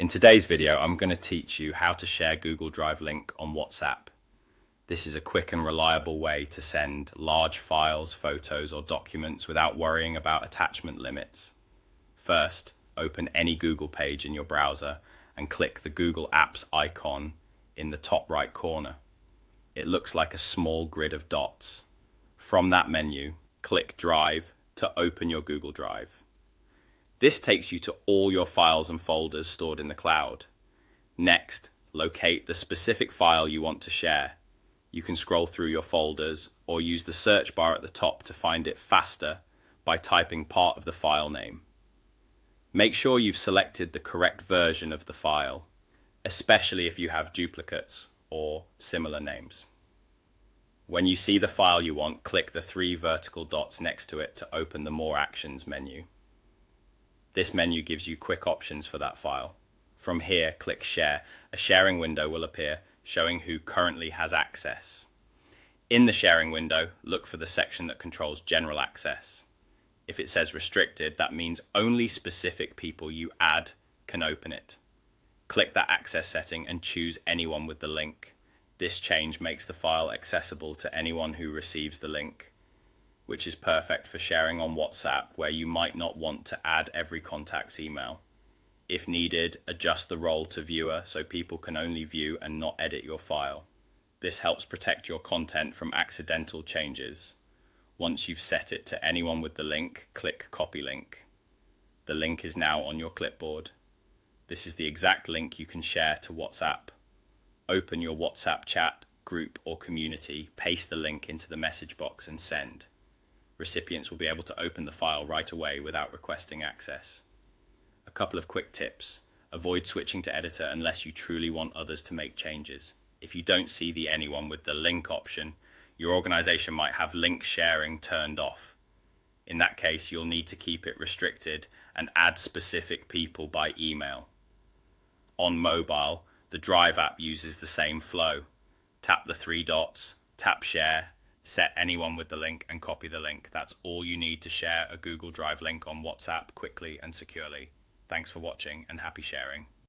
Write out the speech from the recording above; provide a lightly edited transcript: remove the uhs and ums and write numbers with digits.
In today's video, I'm going to teach you how to share Google Drive link on WhatsApp. This is a quick and reliable way to send large files, photos, or documents without worrying about attachment limits. First, open any Google page in your browser and click the Google Apps icon in the top right corner. It looks like a small grid of dots. From that menu, click Drive to open your Google Drive. This takes you to all your files and folders stored in the cloud. Next, locate the specific file you want to share. You can scroll through your folders or use the search bar at the top to find it faster by typing part of the file name. Make sure you've selected the correct version of the file, especially if you have duplicates or similar names. When you see the file you want, click the three vertical dots next to it to open the More Actions menu. This menu gives you quick options for that file. From here, click Share. A sharing window will appear showing who currently has access. In the sharing window, look for the section that controls general access. If it says restricted, that means only specific people you add can open it. Click that access setting and choose anyone with the link. This change makes the file accessible to anyone who receives the link, which is perfect for sharing on WhatsApp, where you might not want to add every contact's email. If needed, adjust the role to viewer so people can only view and not edit your file. This helps protect your content from accidental changes. Once you've set it to anyone with the link, click Copy Link. The link is now on your clipboard. This is the exact link you can share to WhatsApp. Open your WhatsApp chat, group, or community, paste the link into the message box and send. Recipients will be able to open the file right away without requesting access. A couple of quick tips. Avoid switching to editor unless you truly want others to make changes. If you don't see the anyone with the link option, your organization might have link sharing turned off. In that case, you'll need to keep it restricted and add specific people by email. On mobile, the Drive app uses the same flow. Tap the three dots, tap Share, set anyone with the link and copy the link. That's all you need to share a Google Drive link on WhatsApp quickly and securely. Thanks for watching and happy sharing.